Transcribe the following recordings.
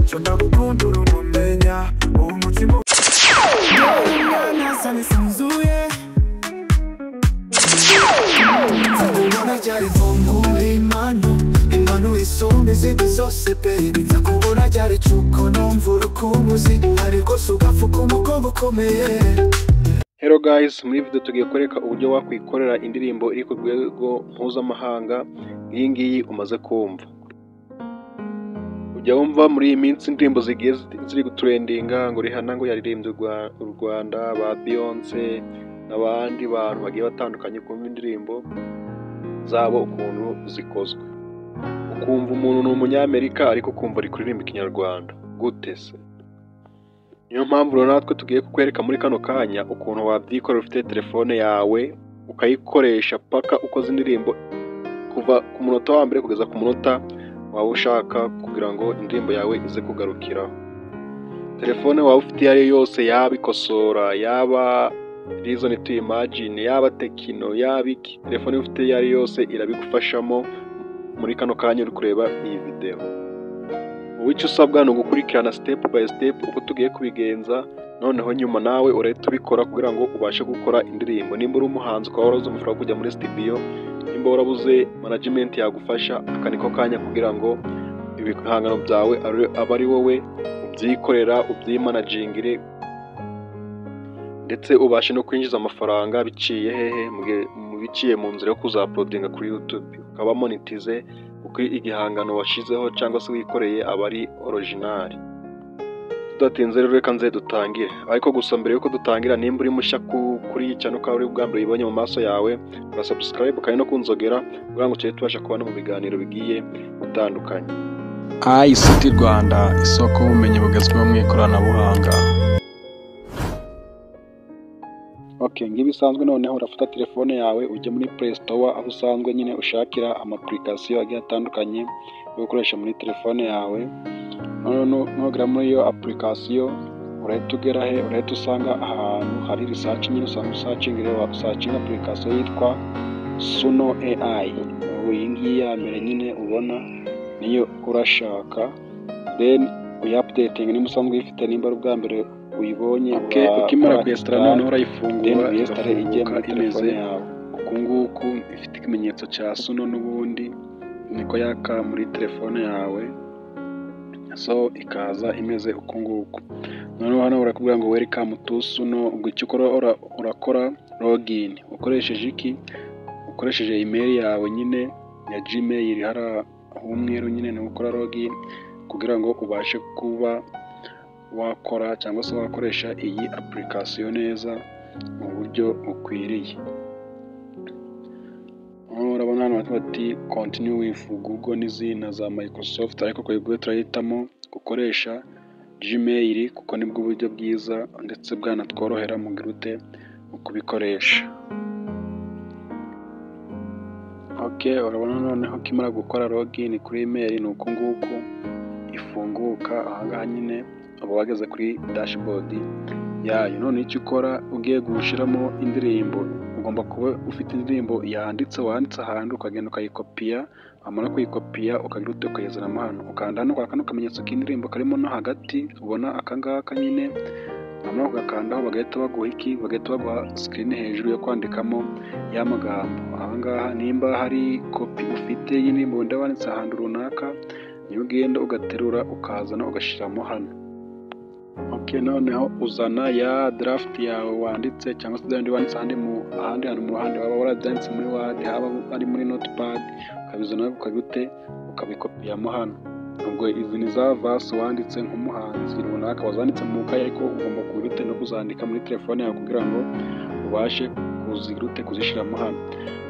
cyo ndagukunda urumumenya umutima nasa nisanzuye ubona ryari mvungura impano isumba izindi zose baby nzakubona ryari cuko numva urukumuzi ariko sugafuka umugongo ukomeye. Hello guys, muri video tugiye kwereka uburyo wakwikorera indirimbo iri ku rwego mpuzamahanga iyi ngiyi umaze kumva. Ujya wumva muri iyi minsi indirimbo zigiye ziri gutrendinga ngo Rihanna ngo yaririmbye u Rwanda, ba Beyonce n'abandi bantu bagiye batandukanye kumva indirimbo zabo ukuntu zikozwe. Ukumva umuntu ni umunyamerika ariko kumva ari kuririmba ikinyarwanda gute se? Niyo mpamvu rero natwe tugiye kukwereka muri kano kanya ukuntu wabyikorera ufite telefone yawe ukayikoresha paka ukoze indirimbo kuva ku munota wa mbere kugeza ku munota waba ushaka kugira ngo indirimbo yawe ize kugarukiraho. Telefone waba ufite iyo ari yo yose, yaba ikosora, yaba Reason to Imagine, yaba Tekino, yaba iki, telefone ufite iyo ari yo yose irabigufashamo muri kano kanya uri kureba iyi video. Icyo usabwa ni ugukurikirana step by step uko tugiye kubigenza, noneho nyuma nawe urahita ubikora kugira ngo ubashe gukora indirimbo. Nimba uri umuhanzi ukaba warabuze amafaranga kujya muri studio, nimba warabuze management yagufasha, aka niko kanya kugira ngo ibihangano byawe abe ari wowe ubyikorera, ubyimanagingire, ndetse ubashe no kwinjiza amafaranga biciye hehe, biciye mu nzira yo kuzaplodinga kuri YouTube ukaba monetize kuko igihangano washizeho cyangwa se wikoreye aba ari original. Tudatinze rero reka nze dutangire, ariko gusa mbere yuko dutangira, nimba uri mushya kuri iyi channel ukaba uri bwa mbere uyibonye mu maso yawe, subscribe kandi no kunzogera kugira ngo tubashe kubana mu biganiro bigiye bitandukanye. ICT Rwanda, isoko y'ubumenyi bugezweho mu ikoranabuhanga. Okay, nk'ibisanzwe noneho urafata telefone yawe ujye muri Play Store, aho usanzwe nyine ushakira application agiye atandukanye yo gukoresha muri telefone yawe. Nugera muri iyo application urahita ugera he, urahita usanga ahantu hari research nyine usanga searching application yitwa Suno AI. Iyi ngiyi ya mbere nyine ubona niyo urashaka, then uyi-updating niba usanzwe uyifite, nimba ari ubwa mbere uyibonye. Ukimara kuyesitara noneho urayifungura igiye muri telefone yawe uku nguku, ifite ikimenyetso cya Suno n'ubundi niko yaka muri telefone yawe, so ikaza imeze uku nguku. Noneho hano barakubwira ngo welcome to Suno. Ubwo icyo ukora urakora login ukoresheje iki? Ukoresheje email yawe nyine ya Gmail, hari umweru nyine ni ukora login kugira ngo ubashe kuba wakora cyangwa se wakoresha iyi application neza mu buryo bukwiriye. Urabona hano bati continue with Google n'izina za Microsoft, ariko kuri turahitamo gukoresha Gmail kuko nibwo buryo bwiza ndetse bwanatworohera mu girute mu kubikoresha. Okay, urabona noneho kimara gukora login kuri email ni uku nguku ifunguka. Ahangaha nyine uba wageze kuri dashboard yayo. None icyo ukora ugiye gushiramo indirimbo, ugomba kuba ufite indirimbo wanditse ahantu, ukagenda ukayikopiya, amara kuyikopiya ukagira ute ukayizana hano, ukanda hano kwa kano kamenyetso k'indirimbo karimo no hagati ubona akangaka nyine, amara ugakandaho bagahita baguha iki, bagahita baguha screen hejuru yo kwandikamo ya magambo. Ahangaha nimba hari kopi ufite y'indirimbo wenda wanditse ahantu runaka, niyo ugenda ugaterura ukazana ugashiramo hano. Okay, noneho uzana ya draft yawe wanditse cyangwa se zandi wanditse ahandi hantu mu ruhande waba warabyanditse muri Word, haba ari muri Notepad, ukabizana ukabite ukabikopiyamo hano. Ubwo izi ni za verse wanditse nk'umuhanzi runaka wazanditse mu kaye, ariko ugomba kubite no kuzandika muri telefone yawe kugira ngo ubashe kuzigirute kuzishiramo hano.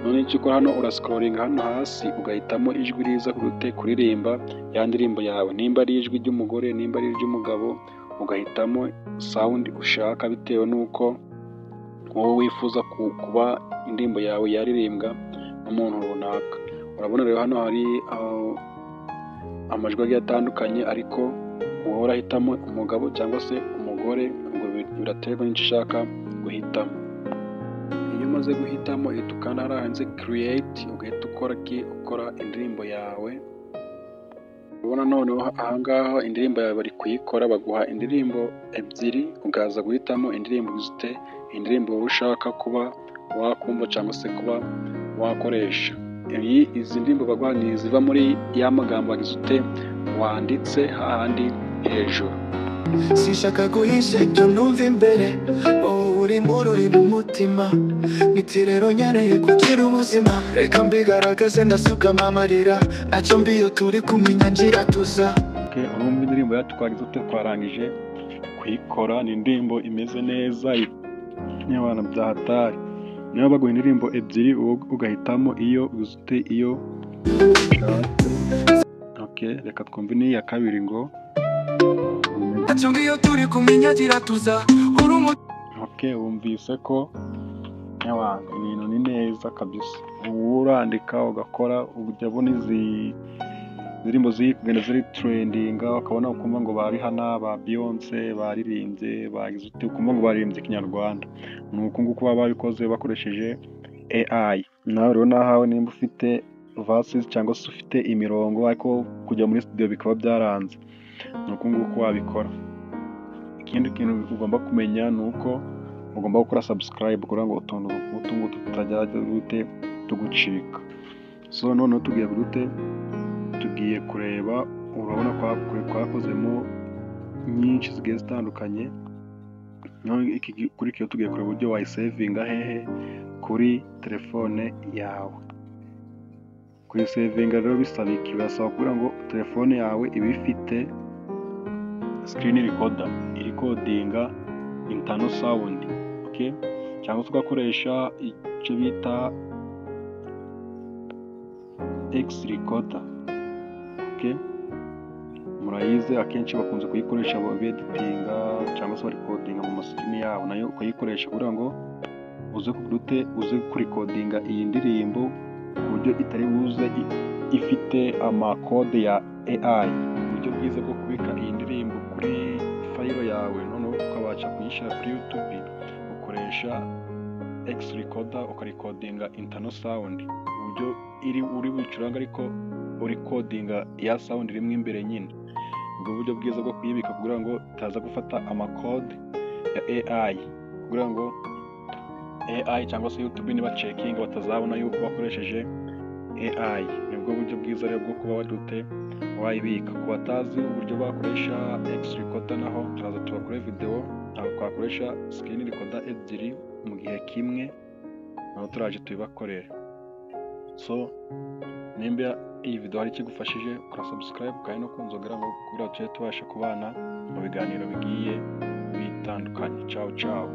None icyo ukora hano urascrollinga hano hasi ugahitamo ijwi riza kurute kuririmba ya ndirimbo yawe, nimba ari ijwi ry'umugore, nimba ari iry'umugabo, ugahitamo sound ushaka bitewe nuko wowe wifuza kuba indirimbo yawe yaririmbwa n'umuntu runaka. Urabona rero hano hari amajwi agiye atandukanye, ariko wowe urahitamo umugabo cyangwa se umugore, ngo biraterwa n'icyo ushaka guhitamo. Iyo umaze guhitamo uhita ukanda hariya handitse create, ugahita ukora indirimbo yawe. ubona noneho ahangaha indirimbo yawe bari kuyikora, baguha indirimbo ebyiri ugaza guhitamo indirimbo ufite, indirimbo wowe ushaka kuba wakumva cyangwa se kuba wakoresha. Izi ndirimbo baguha ni ziva muri ya magambo ufite wanditse hahandi hejuru. Sinshaka guhisha ibyo numva imbere, wowe uri mu mutima, niti rero nkeneye kugira ubuzima, reka mbigaragaze ndasukamo amarira, ntacyo mbiyo turi kumenya ngira tuza. Urumva indirimbo yacu twagize ute, twarangije kuyikora. Ni indirimbo imeze neza n'abana byahatari. Niyo baguha indirimbo ebyiri ugahitamo iyo uzite iyo ushatse. Reka twumve n'iya kabiri ngo ntacyo ngiyo turi kumenya gira tuza. Wumvise ko ibintu ni neza kabisa. Urandika ugakora ujya ubona izi indirimbo ziri kugenda ziri trendinga, ukabona ukumva ngo bari hana ba Beyonce baririmbye bagize ute, ukumva ngo baririmbye Kinyarwanda. Ni uku nguku baba babikoze bakoresheje AI. Nawe rero nahawe nimba ufite verses cyangwa se ufite imirongo ariko kujya muri studio bikaba byaranze, ni uku nguku wabikora. Ikindi kintu ugomba kumenya ni uko ugomba gukora subscribe kugira ngo utuntu tutajya tugucika. So noneho tugiye kureba, urabona twakozemo nyinshi zigiye zitandukanye. Kuri kiyo tugiye kureba uburyo wayisevinga hehe, kuri telefone yawe. Kuyisevinga rero bisaba iki? Birasaba kugira ngo telefone yawe ibe ifite screen recorder irikodinga internal sound, cyangwa se ugakoresha icyo bita X recorder. Murayize akenshi bakunze kuyikoresha beditinga cyangwa se barikodinga mu masikirini yabo, nayo ukayikoresha kugira ngo uze kurikodinga iyi ndirimbo ku buryo itari buze ifite amakode ya AI. Uburyo bwiza bwo kubika iyi ndirimbo kuri fayilo yawe noneho ukabasha kuyishyira kuri YouTube, ukoresha X recorder ukarikodinga internal sound, uburyo uri bucuranga ariko urikodinga ya sound irimo imbere nyine. Ubwo buryo bwiza bwo kuyibika kugira ngo itaza gufata amakode ya AI, kugira ngo AI cyangwa se YouTube niba checking batazabona yuko bakoresheje AI. Nibwo buryo bwiza rero bwo kuba wayibika. Ku batazi uburyo bakoresha X recorder, naho turaza tubakore video aho twakoresha screen recorder ebyiri mu gihe kimwe, naho turaje tubibakorera. So nimba iyi video hari ikigufashije, kora subscribe kandi no kunzogera ngo kugira tujye tubasha kubana mu biganiro bigiye bitandukanye. Ciao ciao.